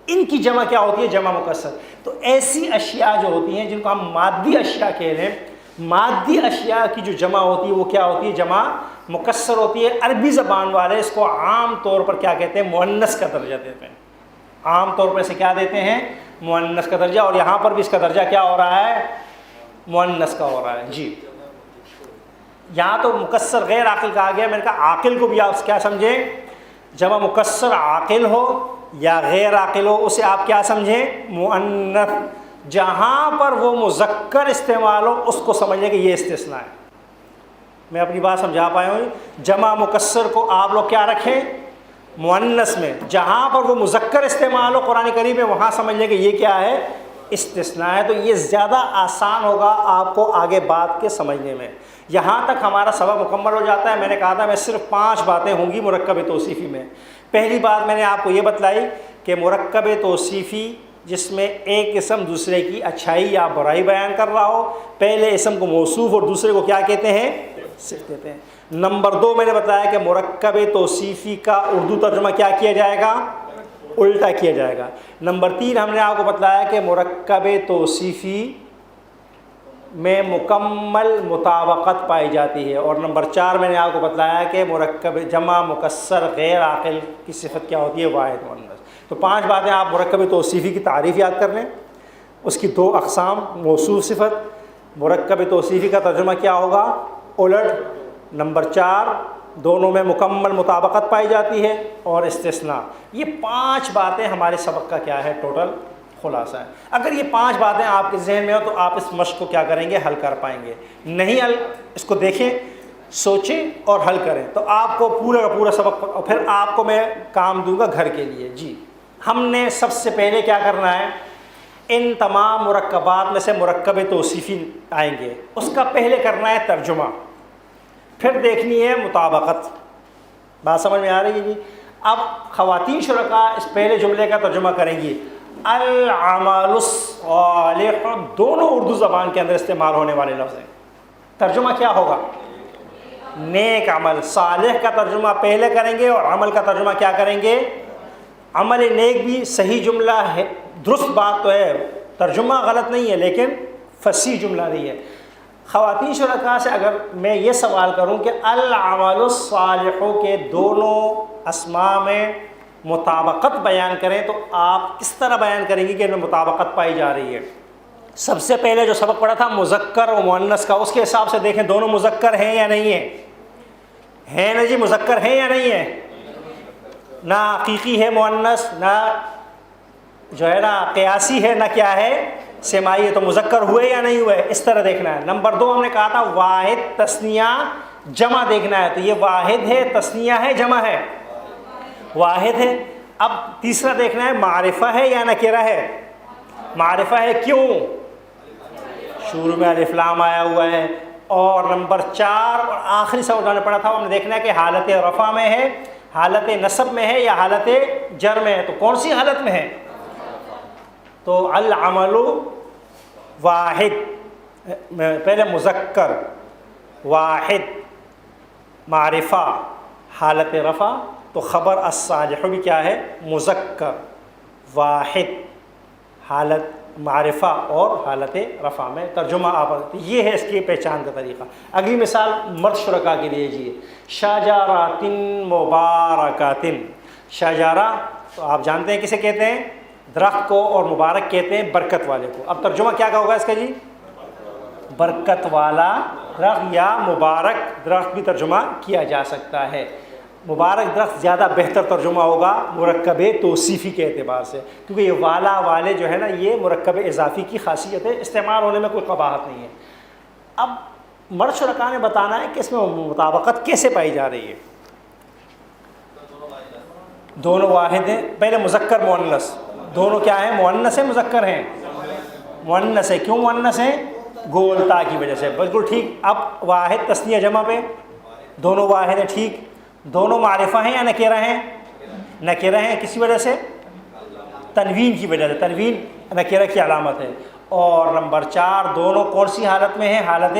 Speaker 1: ان کی جمع کیا ہوتی ہے؟ جمع مکسر. تو ایسی اشیاء جو ہوتی ہیں جن کو ہم مادی اشیاء کہہ رہے ہیں، مادی اشیاء کی جو جمع ہوتی ہے وہ کیا ہوتی ہے؟ جمع مکسر ہوتی ہے. عربی زبان والے اس کو عام طور پر کیا کہتے ہیں؟ مؤنث کا درجہ دیتے ہیں. عام طور پر اسے کیا دیتے ہیں؟ مؤنث کا درجہ. اور یہاں پر بھی اس کا درجہ کیا ہو رہا ہے؟ مؤنث کا ہو رہا ہے. جی یہاں تو مکسر غیر عاقل کہا گیا. میں نے کہا عاقل کو بھی آپ کیا سمجھیں؟ جمع مکسر عاقل ہو یا غیر عاقل ہو، اسے آپ کیا سمجھیں؟ مؤنث. جہاں پر وہ مذکر استعمال ہو اس کو سمجھ لیں کہ یہ استثناء ہے. میں اپنی بات سمجھا پایا ہوں؟ جمع مکسر کو آپ لوگ کیا رکھیں؟ مؤنث میں. جہاں پر وہ مذکر استعمال ہو قرآن کریم میں، وہاں سمجھ لیں کہ یہ کیا ہے؟ استثناء ہے. تو یہ زیادہ آسان ہوگا آپ کو آگے بات کے سمجھنے میں. یہاں تک ہمارا سبق مکمل ہو جاتا ہے. میں نے کہا تھا میں صرف 5 باتیں ہوں گی مرکب توصیفی میں. پہلی بات میں نے آپ کو یہ بتلائی کہ مرکب توصیفی جس میں ایک اسم دوسرے کی اچھائی یا برائی بیان کر رہا ہو، پہلے اسم کو موصوف اور دوسرے کو کیا کہتے ہیں؟ صفت کہتے ہیں. نمبر 2 میں نے بتایا کہ مرکب توصیفی کا اردو ترجمہ کیا کیا جائے گا؟ الٹا کیا جائے گا. نمبر 3 ہم نے آپ کو بتلایا کہ مرکب توصیفی میں مکمل مطابقت پائی جاتی ہے. اور نمبر 4 میں نے آپ کو بتلایا کہ مرکب جمع مکسر غیر عاقل کی صفت کیا ہوتی ہے؟ واحد مؤنث. تو 5 باتیں آپ مرکب توصیفی کی تعریف یاد کر لیں. اس کی 2 اقسام، موصوف صفت. مرکب توصیفی کا ترجمہ کیا ہوگا؟ الٹ. نمبر 4 دونوں میں مکمل مطابقت پائی جاتی ہے. اور استثناء. یہ 5 باتیں ہمارے سبق کا کیا ہے؟ ٹوٹل خلاصہ ہے. اگر یہ 5 باتیں آپ کے ذہن میں ہو تو آپ اس مشق کو کیا کریں گے؟ حل کر پائیں گے. نہیں حل، اس کو دیکھیں، سوچیں اور حل کریں تو آپ کو پورا کا پورا سبق. اور پھر آپ کو میں کام دوں گا گھر کے لیے. جی ہم نے سب سے پہلے کیا کرنا ہے؟ ان تمام مرکبات میں سے مرکب توصیفی آئیں گے، اس کا پہلے کرنا ہے ترجمہ، پھر دیکھنی ہے مطابقت. بات سمجھ میں آ رہی ہے جی؟ اب خواتین شرکاء اس پہلے جملے کا ترجمہ کریں گی. العمل الصالح دونوں اردو زبان کے اندر استعمال ہونے والے لفظ ہیں. ترجمہ کیا ہوگا؟ نیک عمل. صالح کا ترجمہ پہلے کریں گے اور عمل کا ترجمہ کیا کریں گے؟ عمل نیک بھی صحیح جملہ ہے، درست بات تو ہے، ترجمہ غلط نہیں ہے، لیکن فصیح جملہ نہیں ہے۔ خواتین شرکاء سے اگر میں یہ سوال کروں کہ العمل الصالح کے دونوں اسماء میں مطابقت بیان کریں تو آپ کس طرح بیان کریں گی کہ ان میں مطابقت پائی جا رہی ہے؟ سب سے پہلے جو سبق پڑھا تھا مذکر و مؤنث کا، اس کے حساب سے دیکھیں دونوں مذکر ہیں یا نہیں ہیں نا جی؟ مذکر ہیں یا نہیں ہیں؟ نہ حقیقی ہے مؤنث، نہ جو ہے نا قیاسی ہے، نہ کیا ہے سماعی ہے، تو مذکر ہوئے یا نہیں ہوئے، اس طرح دیکھنا ہے۔ نمبر 2 ہم نے کہا تھا واحد تثنیہ جمع دیکھنا ہے، تو یہ واحد ہے تثنیہ ہے جمع ہے؟ واحد ہے۔ اب تیسرا دیکھنا ہے معرفہ ہے یا نکرہ ہے؟ معرفہ ہے، کیوں؟ شروع میں الف لام آیا ہوا ہے۔ اور نمبر 4 اور آخری سبق ہم نے پڑھا تھا، ہم نے دیکھنا ہے کہ حالت رفع میں ہے، حالت نصب میں ہے یا حالت جر میں ہے، تو کون سی حالت میں ہے؟ تو العمل واحد، پہلے مذکر واحد معرفہ حالت رفع، تو خبر الصالح بھی کیا ہے؟ مذکر واحد حالت معرفہ اور حالت رفع میں ترجمہ آپ، یہ ہے اس کی پہچان کا طریقہ۔ اگلی مثال مرد شرکاء کے لیے جی، شجرات مبارکات۔ شجرہ تو آپ جانتے ہیں کسے کہتے ہیں؟ درخت کو، اور مبارک کہتے ہیں برکت والے کو۔ اب ترجمہ کیا ہوگا اس کا جی؟ برکت والا درخت یا مبارک درخت بھی ترجمہ کیا جا سکتا ہے۔ مبارک درخت زیادہ بہتر ترجمہ ہوگا مرکب توصیفی کے اعتبار سے، کیونکہ یہ والا والے جو ہے نا یہ مرکب اضافی کی خاصیت ہے، استعمال ہونے میں کوئی قباحت نہیں ہے۔ اب مرد شرکاء نے بتانا ہے کہ اس میں مطابقت کیسے پائی جا رہی ہے۔ دونوں واحد ہیں، پہلے مذکر مؤنث، دونوں کیا ہیں؟ مؤنث ہیں مذکر ہیں؟ مؤنث ہے۔ کیوں مؤنث ہیں؟ گولتا کی وجہ سے، بالکل ٹھیک۔ اب واحد تثنیہ جمع پہ دونوں واحد ہیں، ٹھیک۔ دونوں معرفہ ہیں یا نکرہ ہیں؟ نکرہ ہیں، کسی وجہ سے؟ تنوین کی وجہ سے، تنوین نکرہ کی علامت ہے۔ اور نمبر 4 دونوں کون سی حالت میں ہیں؟ حالت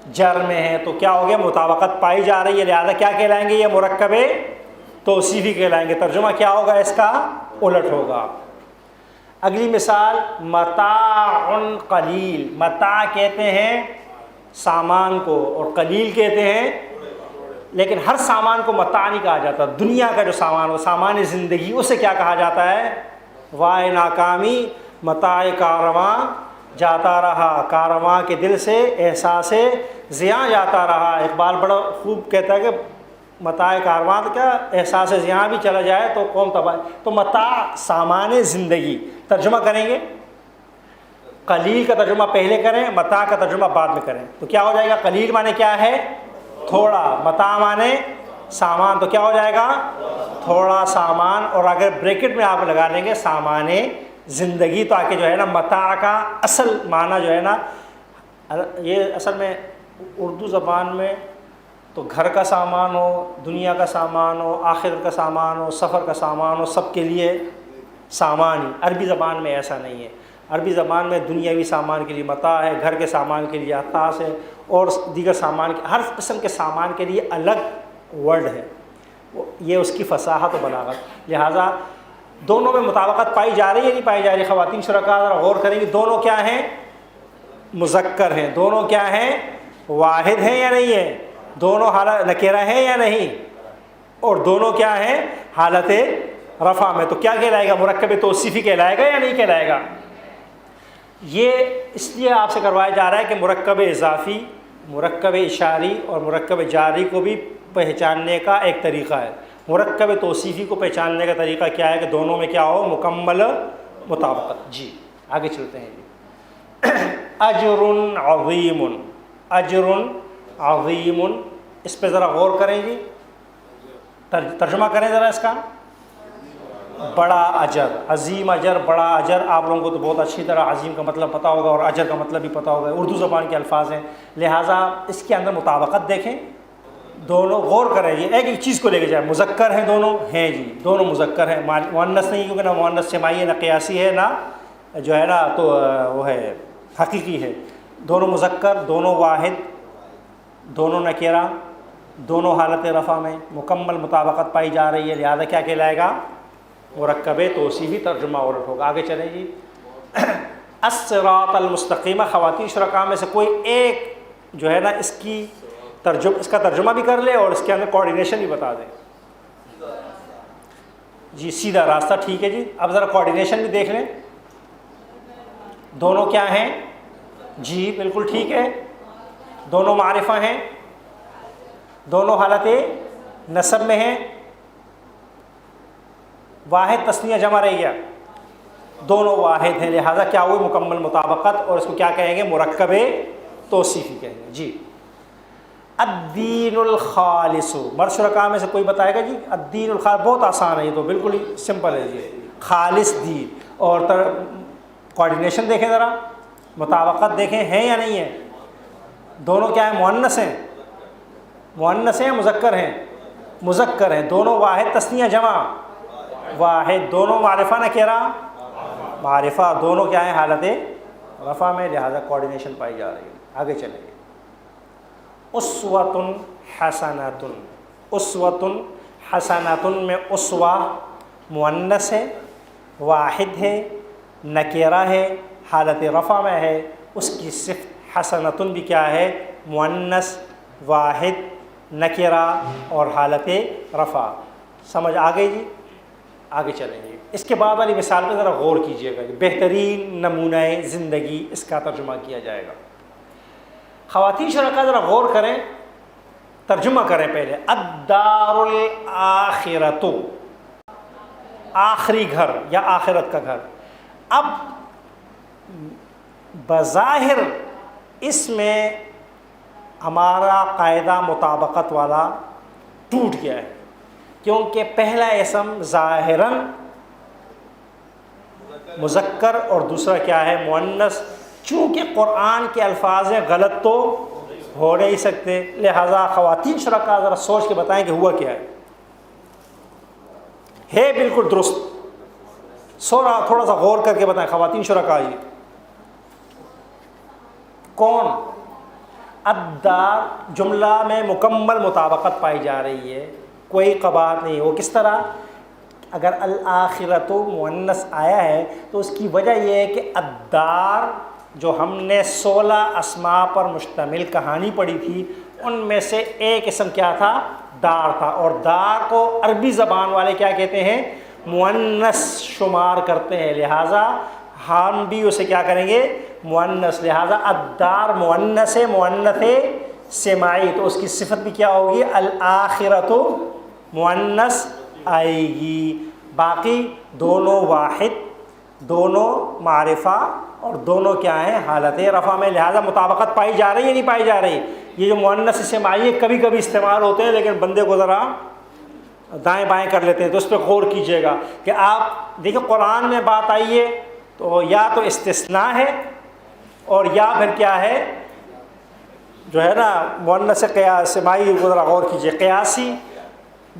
Speaker 1: جر میں ہیں، تو کیا ہو گیا؟ مطابقت پائی جا رہی ہے، لہذا کیا کہلائیں گے؟ یہ مرکب توصیفی کہلائیں گے۔ ترجمہ کیا ہوگا اس کا؟ الٹ ہوگا۔ اگلی مثال متاع قلیل۔ متاع کہتے ہیں سامان کو اور قلیل کہتے ہیں، لیکن ہر سامان کو متاع نہیں کہا جاتا۔ دنیا کا جو سامان ہو، سامان زندگی، اسے کیا کہا جاتا ہے؟ وائے ناکامی متاع کارواں جاتا رہا، کارواں کے دل سے احساس زیاں جاتا رہا۔ اقبال بڑا خوب کہتا ہے کہ متاع کارواں تو کیا احساس زیاں بھی چلا جائے تو قوم تباہ۔ تو متاع سامان زندگی، ترجمہ کریں گے قلیل کا ترجمہ پہلے کریں، متاع کا ترجمہ بعد میں کریں، تو کیا ہو جائے گا؟ قلیل معنی کیا ہے؟ تھوڑا، متاع معنی سامان، تو کیا ہو جائے گا؟ تھوڑا سامان، اور اگر بریکٹ میں آپ لگا لیں گے سامان زندگی، تو آکے جو ہے نا متاع کا اصل معنی جو ہے نا، یہ اصل میں اردو زبان میں تو گھر کا سامان ہو، دنیا کا سامان ہو، آخرت کا سامان ہو، سفر کا سامان ہو، سب کے لیے سامان ہی۔ عربی زبان میں ایسا نہیں ہے۔ عربی زبان میں دنیاوی سامان کے لیے متاع ہے، گھر کے سامان کے لیے اثاث ہے، اور دیگر سامان کے، ہر قسم کے سامان کے لیے الگ ورڈ ہے۔ یہ اس کی فصاحت و بلاغت۔ لہٰذا دونوں میں مطابقت پائی جا رہی ہے نہیں پائی جا رہی؟ خواتین شرکاء ذرا غور کریں گے، دونوں کیا ہیں؟ مذکر ہیں۔ دونوں کیا ہیں؟ واحد ہیں یا نہیں ہیں؟ دونوں حالت نکرہ ہیں یا نہیں؟ اور دونوں کیا ہیں؟ حالت رفع میں، تو کیا کہلائے گا؟ مرکب توصیفی کہلائے گا یا نہیں کہلائے گا؟ یہ اس لیے آپ سے کروایا جا رہا ہے کہ مرکب اضافی، مرکب اشاری اور مرکب جاری کو بھی پہچاننے کا ایک طریقہ ہے۔ مرکب توصیفی کو پہچاننے کا طریقہ کیا ہے کہ دونوں میں کیا ہو؟ مکمل مطابقت۔ جی آگے چلتے ہیں جی۔ اجر عظیم، اجر عظیم، اس پہ ذرا غور کریں جی، ترجمہ کریں ذرا اس کا۔ بڑا اجر، عظیم اجر، بڑا اجر، آپ لوگوں کو تو بہت اچھی طرح عظیم کا مطلب پتہ ہوگا اور اجر کا مطلب بھی پتہ ہوگا، اردو زبان کے الفاظ ہیں، لہٰذا اس کے اندر مطابقت دیکھیں، دونوں غور کریں جی، ایک چیز کو لے کے جائیں۔ مذکر ہیں دونوں؟ ہیں جی، دونوں مذکر ہیں، مؤنث نہیں، کیونکہ نہ مؤنث سماعی ہے، نہ قیاسی ہے، نہ جو ہے نا تو وہ ہے حقیقی ہے۔ دونوں مذکر، دونوں واحد، دونوں نکرہ، دونوں حالت رفع میں مکمل مطابقت پائی جا رہی ہے، لہذا کیا کہلائے گا؟ مرکب توصیفی، ترجمہ الٹ ہوگا۔ آگے چلیں جی۔ الصراط المستقیم. خواتین شرکاء میں سے کوئی ایک جو ہے نا اس کا ترجمہ بھی کر لے اور اس کے اندر کوارڈینیشن بھی بتا دے. جی سیدھا راستہ, ٹھیک ہے جی. اب ذرا کوارڈینیشن بھی دیکھ لیں, دونوں کیا ہیں؟ جی بالکل ٹھیک ہے, دونوں معرفہ ہیں, دونوں حالت نصب میں ہیں, واحد تثنیہ جمع رہ گیا, دونوں واحد ہیں, لہذا کیا ہوئی؟ مکمل مطابقت, اور اس کو کیا کہیں گے؟ مرکب توصیفی کہیں گے. جی الدین الخالص, مرد شرکاء میں سے کوئی بتائے گا جی؟ الدین الخالص بہت آسان ہے, یہ تو بالکل ہی سمپل ہے جی, خالص دین. اور کوارڈینیشن دیکھیں ذرا, مطابقت دیکھیں ہیں یا نہیں ہے؟ دونوں کیا ہیں؟ مؤنث ہیں, مؤنث ہیں مذکر ہیں؟ مذکر ہیں. دونوں واحد تثنیہ جمع واحد, دونوں معرفہ نکرہ معرفہ, دونوں کیا ہیں؟ حالت رفع میں, لہذا کوارڈینیشن پائی جا رہی ہے. آگے چلیں گے. اسوۃ حسنۃ, اسوۃ حسنۃ میں اسوہ مؤنث ہے, واحد ہے, نکرہ ہے, حالت رفع میں ہے. اس کی صفت حسنۃ بھی کیا ہے؟ مؤنث, واحد, نکرہ اور حالت رفع. سمجھ آ گئی جی؟ آگے چلیں گے. اس کے بعد والی مثال پہ ذرا غور کیجئے گا. بہترین نمونہ زندگی, اس کا ترجمہ کیا جائے گا. خواتین شرکاء ذرا غور کریں, ترجمہ کریں پہلے. الدار الآخرۃ, آخری گھر یا آخرت کا گھر. اب بظاہر اس میں ہمارا قاعدہ مطابقت والا ٹوٹ گیا ہے, کیونکہ پہلا اسم ظاہراً مذکر اور دوسرا کیا ہے؟ مؤنث. چونکہ قرآن کے الفاظ غلط تو ہو نہیں سکتے, لہذا خواتین شرکاء ذرا سوچ کے بتائیں کہ ہوا کیا ہے بالکل درست. تھوڑا سا غور کر کے بتائیں خواتین شرکاء جی. کون؟ الدار جملہ میں مکمل مطابقت پائی جا رہی ہے, کوئی قباحت نہیں. وہ کس طرح؟ اگر الآخرۃ مؤنث آیا ہے تو اس کی وجہ یہ ہے کہ الدار جو ہم نے 16 اسماء پر مشتمل کہانی پڑھی تھی, ان میں سے ایک اسم کیا تھا؟ دار تھا. اور دار کو عربی زبان والے کیا کہتے ہیں؟ مؤنث شمار کرتے ہیں, لہٰذا ہم بھی اسے کیا کریں گے؟ مؤنث. لہٰذا الدار مؤنث ہے, مؤنث سماعی, تو اس کی صفت بھی کیا ہوگی؟ الآخرۃ مؤنث آئے گی. باقی دونوں واحد, دونوں معرفہ اور دونوں کیا ہیں؟ حالت رفع میں, لہذا مطابقت پائی جا رہی ہے نہیں پائی جا رہی؟ یہ جو مؤنث سماعی کبھی کبھی استعمال ہوتے ہیں, لیکن بندے کو ذرا دائیں بائیں کر لیتے ہیں, تو اس پہ غور کیجئے گا کہ آپ دیکھیں قرآن میں بات آئی ہے تو یا تو استثناء ہے اور یا پھر کیا ہے جو ہے نا مؤنث سماعی کو ذرا غور کیجئے. قیاسی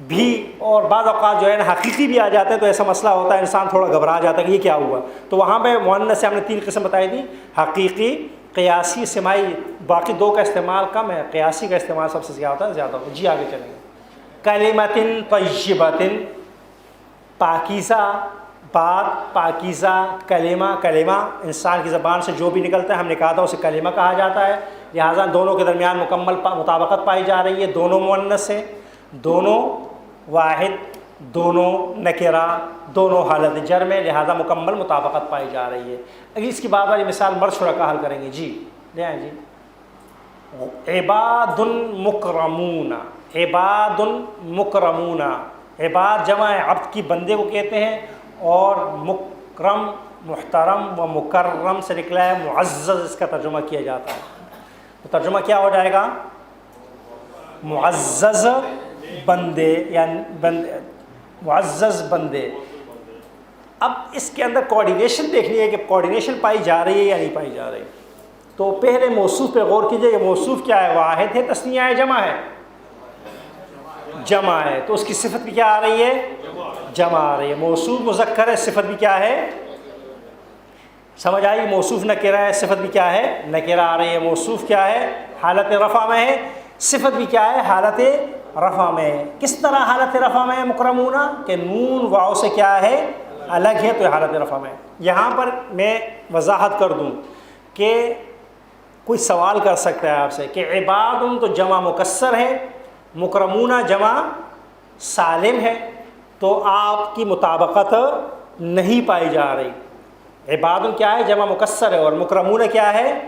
Speaker 1: بھی اور بعض اوقات جو ہے نا حقیقی بھی آ جاتے ہیں, تو ایسا مسئلہ ہوتا ہے انسان تھوڑا گھبرا جاتا ہے کہ یہ کیا ہوا. تو وہاں پہ مؤنث سے ہم نے 3 قسم بتائی تھی, حقیقی, قیاسی, سماعی. باقی 2 کا استعمال کم ہے, قیاسی کا استعمال سب سے زیادہ ہوتا ہے. جی آگے چلیں گے. کلمۃ طیبۃ, پاکیزہ بات, پاکیزہ کلمہ. کلمہ انسان کی زبان سے جو بھی نکلتا ہے, ہم نے کہا تھا اسے کلمہ کہا جاتا ہے. لہٰذا دونوں کے درمیان مکمل مطابقت پائی جا رہی ہے. دونوں مؤنث ہیں, دونوں واحد, دونوں نکرہ, دونوں حالت جر میں, لہذا مکمل مطابقت پائی جا رہی ہے. اگر اس کی بعد والی مثال مرد شرکاء حل کریں گے. جی لے آئیں جی. عباد مکرمون, عباد مکرمون. عباد جمع عبد کی, بندے کو کہتے ہیں, اور مکرم محترم و مکرم سے نکلا ہے معزز, اس کا ترجمہ کیا جاتا ہے. تو ترجمہ کیا ہو جائے گا؟ معزز بندے یا معزز بندے. اب اس کے اندر کوارڈینیشن دیکھنی ہے کہ کوارڈینیشن پائی جا رہی ہے یا نہیں پائی جا رہی. تو پہلے موصوف پہ غور کیجئے کہ موصوف کیا ہے؟ واحد ہے, تثنیہ ہے, جمع ہے؟ جمع ہے. تو اس کی صفت بھی کیا آ رہی ہے؟ جمع آ رہی ہے. موصوف مذکر ہے, صفت بھی کیا ہے؟ سمجھ آئی؟ موصوف نکرہ ہے, صفت بھی کیا ہے؟ نکرہ آ رہی ہے. موصوف کیا ہے؟ حالت رفع میں ہے, صفت بھی کیا ہے؟ حالت رفع میں ہے. کس طرح حالت رفع میں ہے مکرمون؟ کہ نون واو سے کیا ہے؟ الگ ہے تو حالت رفع میں. یہاں پر میں وضاحت کر دوں کہ کوئی سوال کر سکتا ہے آپ سے کہ عباد تو جمع مکسر ہے، مکرمون جمع سالم ہے، تو آپ کی مطابقت نہیں پائی جا رہی. عباد کیا ہے؟ جمع مکسر ہے، اور مکرمون کیا ہے؟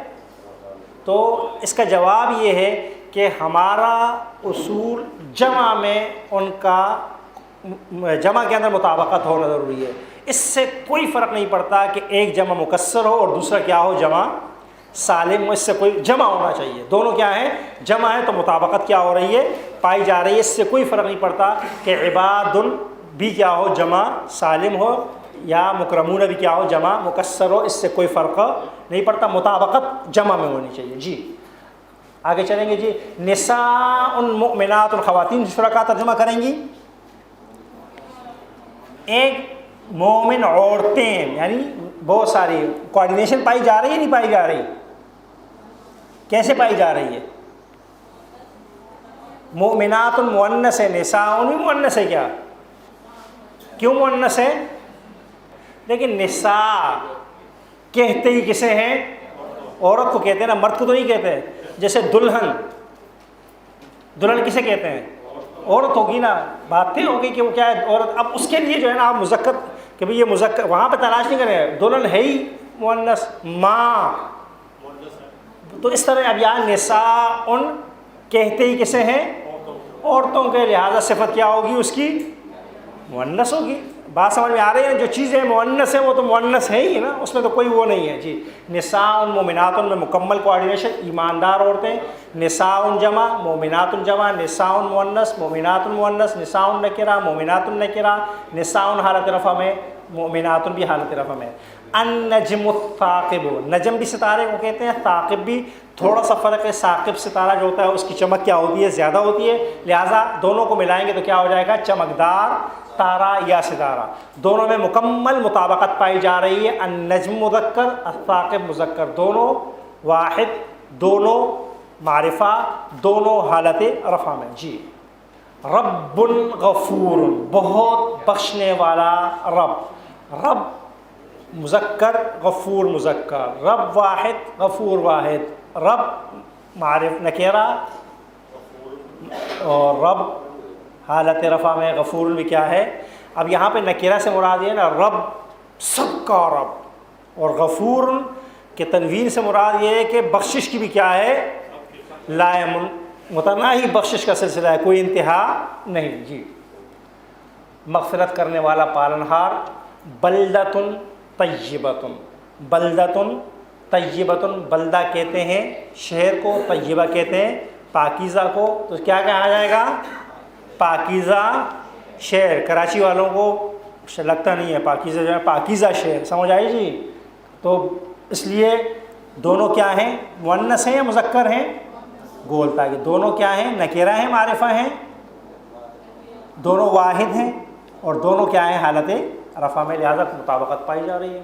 Speaker 1: تو اس کا جواب یہ ہے کہ ہمارا اصول جمع میں ان کا جمع کے اندر مطابقت ہونا ضروری ہے. اس سے کوئی فرق نہیں پڑتا کہ ایک جمع مکسر ہو اور دوسرا کیا ہو؟ جمع سالم ہو. اس سے کوئی جمع ہونا چاہیے. دونوں کیا ہیں؟ جمع ہے، تو مطابقت کیا ہو رہی ہے؟ پائی جا رہی ہے. اس سے کوئی فرق نہیں پڑتا کہ عباد بھی کیا ہو؟ جمع سالم ہو، یا مکرمون بھی کیا ہو؟ جمع مکسر ہو. اس سے کوئی فرق نہیں پڑتا، مطابقت جمع میں ہونی چاہیے. جی آگے چلیں گے. جی نساء مؤمنات، خواتین جس طرح کا ترجمہ کریں گی، ایک مومن عورتیں، یعنی بہت ساری. کوآرڈینیشن پائی جا رہی ہے نہیں پائی جا رہی؟ کیسے پائی جا رہی ہے؟ مؤمنات مؤنث ہے، نساء بھی مؤنث ہے. کیا کیوں مؤنث ہے؟ لیکن نساء کہتے ہی کسے ہیں؟ عورت کو کہتے ہیں نا، مرد کو تو نہیں کہتے. جیسے دلہن، دلہن کسے کہتے ہیں؟ عورت ہوگی نا. بات ہی ہوگی کہ وہ کیا ہے؟ عورت. اب اس کے لیے جو ہے نا آپ مذکر کہ بھئی یہ مذکر وہاں پہ تلاش نہیں کریں. دلہن ہے ہی مؤنث، ماں. تو اس طرح اب یہاں نساء کہتے ہی کسے ہیں؟ عورتوں کے. لہٰذا صفت کیا ہوگی اس کی؟ مؤنث ہوگی. بات سمجھ میں آ رہی ہے؟ جو چیزیں مؤنث ہیں وہ تو مؤنث ہے ہی نا، اس میں تو کوئی وہ نہیں ہے. جی نساء مومنات میں مکمل کوآرڈینیشن، ایماندار عورتیں. نساء جمع، مومنات جمع، نساء مؤنث، مومنات مؤنث، نساء نکرہ، مومنات نکرہ، نساء حالت رفع میں، مومنات بھی حالت رفع میں. النجم الثاقب، نجم بھی ستارے کو کہتے ہیں، ثاقب بھی. تھوڑا سا فرق ہے، ثاقب ستارہ جو ہوتا ہے اس کی چمک کیا ہوتی ہے؟ زیادہ ہوتی ہے. لہٰذا دونوں کو ملائیں گے تو کیا ہو جائے گا؟ چمکدار تارہ یا ستارہ. دونوں میں مکمل مطابقت پائی جا رہی ہے. النجم مذکر، الثاقب مذکر، دونوں واحد، دونوں معرفہ، دونوں حالت رفع میں. جی رب غفور، بہت بخشنے والا رب. رب مذکر، غفور مذکر. رب واحد، غفور واحد. رب معرف نکرہ، اور رب حالت رفع میں. غفور بھی کیا ہے؟ اب یہاں پہ نکرہ سے مراد یہ ہے نا رب، سب کا رب. اور غفور کے تنوین سے مراد یہ ہے کہ بخشش کی بھی کیا ہے؟ لائم، متناہی بخشش کا سلسلہ ہے، کوئی انتہا نہیں. جی مغفرت کرنے والا، پالنہار. بلدۃ طیبۃ، بلدۃ طیبۃ. بلدہ کہتے ہیں شہر کو، طیبہ کہتے ہیں پاکیزہ کو. تو کیا کہا جائے گا؟ پاکیزہ شہر. کراچی والوں کو لگتا نہیں ہے پاکیزہ جو ہے پاکیزہ شہر، سمجھ آئی جی؟ تو اس لیے دونوں کیا ہیں؟ مؤنث ہیں یا مذکر ہیں؟ گولتا کہ دونوں کیا ہیں؟ نکرہ ہیں، معرفہ ہیں. دونوں واحد ہیں اور دونوں کیا ہیں؟ حالت رفع میں. لہٰذا مطابقت پائی جا رہی ہے.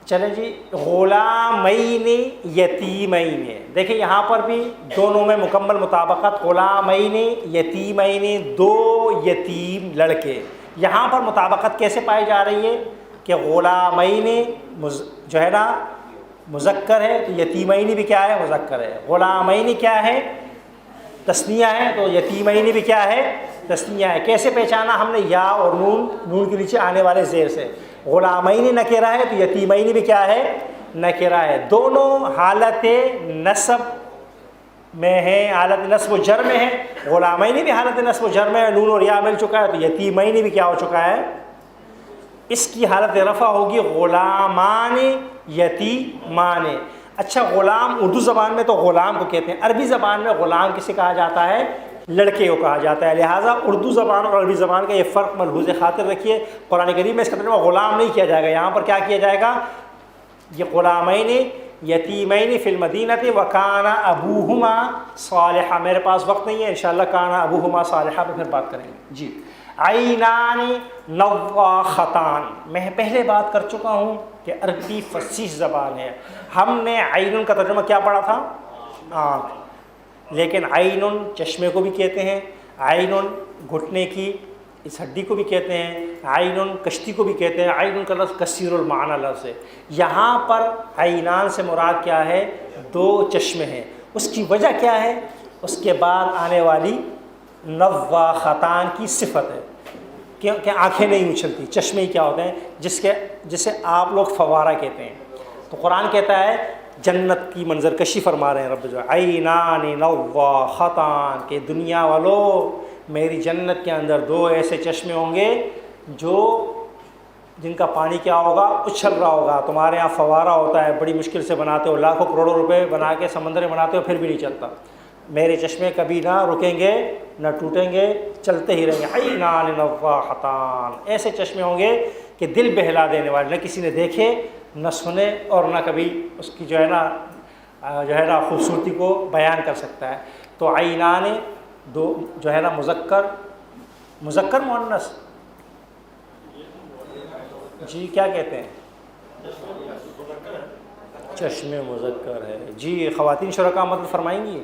Speaker 1: چلیں جی غلامین یتیمین. دیکھیں یہاں پر بھی دونوں میں مکمل مطابقت. غلامین یتیمین، دو یتیم لڑکے. یہاں پر مطابقت کیسے پائی جا رہی ہے کہ غلامین جو ہے نا مذکر ہے، تو یتیمین بھی کیا ہے؟ مذکر ہے. غلامین کیا ہے؟ تثنیہ ہے، تو یتیمین بھی کیا ہے؟ تثنیہ ہے. کیسے پہچانا ہم نے؟ یا اور نون، نون کے نیچے آنے والے زیر سے. غلامین نکرہ ہے تو یتیمین بھی کیا ہے؟ نکرہ ہے. دونوں حالت نصب میں ہیں، حالت نصب و جر میں ہیں. غلامین بھی حالت نصب و جر میں ہے، نون اور یا مل چکا ہے. تو یتیمین بھی کیا ہو چکا ہے؟ اس کی حالت رفع ہوگی غلامان یتیمان. اچھا غلام اردو زبان میں تو غلام کو کہتے ہیں، عربی زبان میں غلام کسے کہا جاتا ہے؟ لڑکے کو کہا جاتا ہے. لہٰذا اردو زبان اور عربی زبان کا یہ فرق ملحوظ خاطر رکھیے. قرآن کریم میں اس کا ترجمہ غلام نہیں کیا جائے گا. یہاں پر کیا کیا جائے گا؟ یہ غلامین یتیمین فی المدینۃ وکان ابوہما صالحا. میرے پاس وقت نہیں ہے، انشاءاللہ کان ابوہما صالحا پہ پھر بات کریں گے. جی عینان نواختان. میں پہلے بات کر چکا ہوں کہ عربی فصیح زبان ہے. ہم نے عین کا ترجمہ کیا پڑھا تھا؟ آنکھ. لیکن عین چشمے کو بھی کہتے ہیں. عین گھٹنے کی اس ہڈی کو بھی کہتے ہیں، عین کشتی کو بھی کہتے ہیں، عین کا لفظ کثیر المعنی لفظ ہے۔ یہاں پر عینان سے مراد کیا ہے؟ دو چشمے ہیں۔ اس کی وجہ کیا ہے؟ اس کے بعد آنے والی نواختان کی صفت ہے کہ آنکھیں نہیں اچھلتی۔ چشمے ہی کیا ہوتے ہیں؟ جسے آپ لوگ فوارہ کہتے ہیں۔ تو قرآن کہتا ہے جنت کی منظر کشی فرما رہے ہیں رب جو عینان نواختان، کہ دنیا والو میری جنت کے اندر دو ایسے چشمے ہوں گے جن کا پانی کیا ہوگا؟ اچھل رہا ہوگا۔ تمہارے یہاں فوارہ ہوتا ہے، بڑی مشکل سے بناتے ہو، لاکھوں کروڑوں روپے بنا کے سمندر میں بناتے ہو، پھر بھی نہیں چلتا۔ میرے چشمے کبھی نہ رکیں گے نہ ٹوٹیں گے، چلتے ہی رہیں گے۔ عینان نواختان، ایسے چشمے ہوں گے کہ دل بہلا دینے والے، نہ کسی نے دیکھے نہ سنے اور نہ کبھی اس کی جو ہے نا خوبصورتی کو بیان کر سکتا ہے۔ تو عینان دو جو ہے نا مذکر مؤنث جی کیا کہتے ہیں؟ چشمے مذکر ہے جی۔ خواتین شرکاء مدد فرمائیں گی؟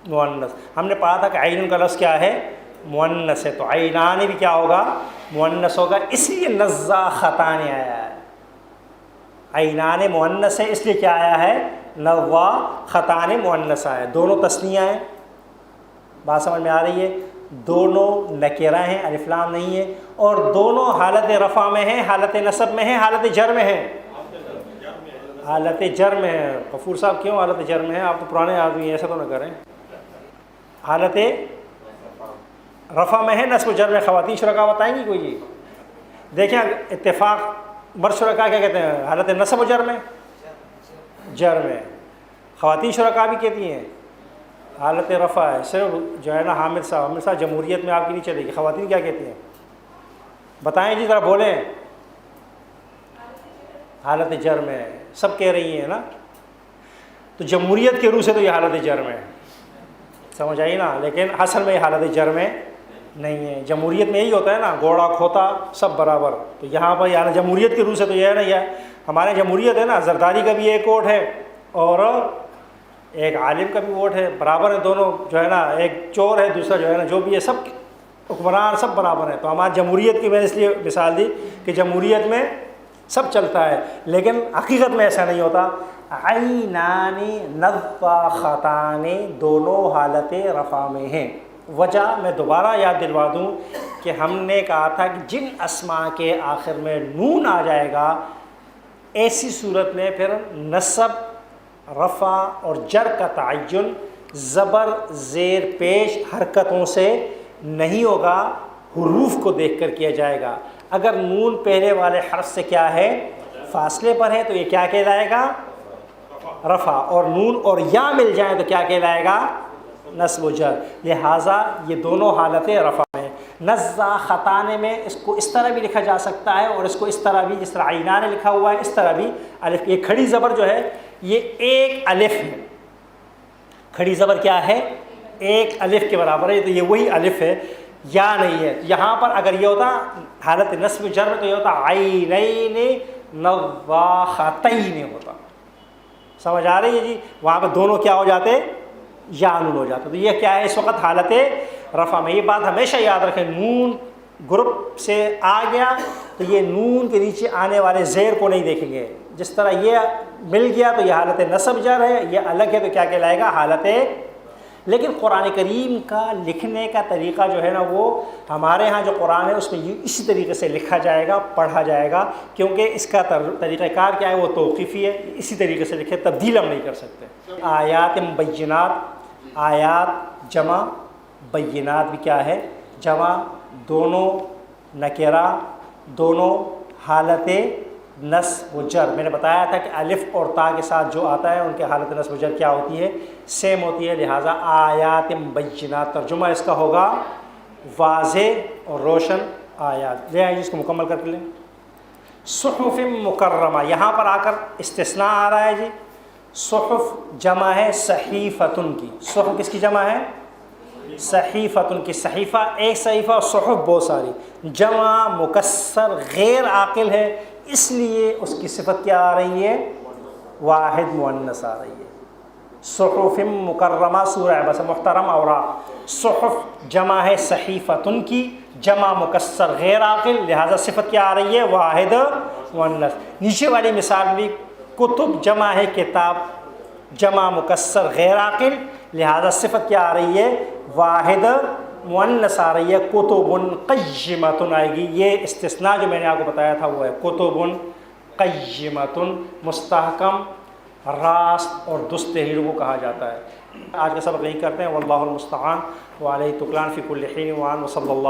Speaker 1: مؤنث۔ ہم نے پڑھا تھا کہ عین کا لفظ کیا ہے؟ مؤنث ہے، تو عینان بھی کیا ہوگا؟ مؤنث ہوگا، اس لیے نزاختان آیا ہے۔ عینان مؤنث ہے، اس لیے کیا آیا ہے؟ نواختان مؤنث آیا ہے۔ دونوں تثنیہ ہیں، بات سمجھ میں آ رہی ہے؟ دونوں نکرہ ہیں، الف لام نہیں ہے، اور دونوں حالت رفع میں ہیں، حالت نصب میں ہیں، حالت جر میں ہیں۔ حالت جر میں ہے۔ غفور صاحب کیوں حالت جر میں ہے؟ آپ تو پرانے آدمی ہیں، ایسا تو نہ کریں۔ حالت رفع میں ہے، نصب و جر میں۔ خواتین شرکاء بتائیں گی کوئی؟ جی دیکھیں اتفاق، مرد شرکاء کیا کہتے ہیں؟ حالت نصب و جر میں، جر میں۔ خواتین شرکاء بھی کہتی ہیں حالت رفع ہے۔ صرف جو ہے نا حامد صاحب جمہوریت میں آپ کی نہیں چلے گی۔ خواتین کیا کہتی ہیں؟ بتائیں جی ذرا بولیں۔ حالت جر میں، سب کہہ رہی ہیں نا۔ تو جمہوریت کے روح سے تو یہ حالت جر میں ہے، سمجھ آئی نا؟ لیکن اصل میں یہ حالت جر میں نہیں ہے۔ جمہوریت میں یہی ہوتا ہے نا، گھوڑا کھوتا سب برابر۔ تو یہاں پر یعنی جمہوریت کے روح سے تو یہ ہے نا، یہ ہمارے جمہوریت ہے نا، زرداری کا بھی ایک ووٹ ہے اور ایک عالم کا بھی ووٹ ہے، برابر ہیں دونوں جو ہے نا۔ ایک چور ہے، دوسرا جو ہے نا جو بھی ہے، سب حکمران سب برابر ہیں۔ تو ہماری جمہوریت کی میں نے اس لیے مثال دی کہ جمہوریت میں سب چلتا ہے، لیکن حقیقت میں ایسا نہیں ہوتا۔ عینان نواختان، دونوں حالت رفع میں ہیں۔ وجہ میں دوبارہ یاد دلوا دوں کہ ہم نے کہا تھا کہ جن اسماء کے آخر میں نون آ جائے گا، ایسی صورت میں پھر نصب، رفع اور جر کا تعین زبر زیر پیش حرکتوں سے نہیں ہوگا، حروف کو دیکھ کر کیا جائے گا۔ اگر نون پہلے والے حرف سے کیا ہے؟ فاصلے پر ہے، تو یہ کیا کہلائے گا؟ رفع۔ اور نون اور یا مل جائیں تو کیا کہلائے گا؟ نصب و جر۔ لہٰذا یہ دونوں حالتیں رفع ہیں۔ نزاختان میں اس کو اس طرح بھی لکھا جا سکتا ہے اور اس کو اس طرح بھی، جس طرح عینان لکھا ہوا ہے اس طرح بھی الف۔ یہ کھڑی زبر جو ہے یہ ایک الف ہے۔ کھڑی زبر کیا ہے؟ ایک الف کے برابر ہے، تو یہ وہی الف ہے، یا نہیں ہے۔ یہاں پر اگر یہ ہوتا حالت نصب و جر میں تو یہ ہوتا عینین نواختین ہوتا۔ سمجھ آ رہی ہے جی؟ وہاں پہ دونوں کیا ہو جاتے؟ یا نون ہو جاتا۔ تو یہ کیا ہے اس وقت؟ حالت رفع میں۔ یہ بات ہمیشہ یاد رکھیں، نون گروپ سے آ گیا تو یہ نون کے نیچے آنے والے زیر کو نہیں دیکھیں گے۔ جس طرح یہ مل گیا تو یہ حالت نصب جر ہے، یہ الگ ہے تو کیا کہلائے گا؟ حالت۔ لیکن قرآن کریم کا لکھنے کا طریقہ جو ہے نا، وہ ہمارے ہاں جو قرآن ہے اس میں اسی طریقے سے لکھا جائے گا، پڑھا جائے گا، کیونکہ اس کا طریقہ کار کیا ہے؟ وہ توقیفی ہے، اسی طریقے سے لکھے، تبدیل ہم نہیں کر سکتے۔ آیات بینات، آیات جمع، بینات بھی کیا ہے؟ جمع، دونوں نکرہ، دونوں حالت نصب و جر۔ میں نے بتایا تھا کہ الف اور تا کے ساتھ جو آتا ہے ان کے حالت نصب و جر کیا ہوتی ہے؟ سیم ہوتی ہے۔ لہٰذا آیات بینات، ترجمہ اس کا ہوگا واضح اور روشن آیات۔ لے آئیے اس کو مکمل کر کے لیں۔ صحف مکرمہ، یہاں پر آ کر استثناء آ رہا ہے جی۔ صحف جمع ہے صحیفتن کی۔ صحف کس کی جمع ہے؟ صحیفتن کی۔ صحیفہ ایک صحیفہ، اور صحف بہت ساری، جمع مکسر غیر عاقل ہے، اس لیے اس کی صفت کیا آ رہی ہے؟ واحد مؤنث آ رہی ہے۔ صحف مکرمہ، سورہ بس محترم اوراق۔ صحف جمع ہے صحیفتن کی، جمع مکسر غیر عاقل، لہٰذا صفت کیا آ رہی ہے؟ واحد مؤنث۔ نیچے والی مثال بھی کتب جمع ہے کتاب، جمع مکسر غیر عاقل، لہذا صفت کیا آ رہی ہے؟ واحد مؤنث آ رہی ہے، کتب قیمۃ آئے گی۔ یہ استثناء جو میں نے آپ کو بتایا تھا وہ ہے کتب قیمۃ، مستحکم، راست اور درست تحریر کو کہا جاتا ہے۔ آج کا سبق یہی کرتے ہیں، واللہ المستعان وعلیہ تکلان فی کل حین وعن، وصلی اللہ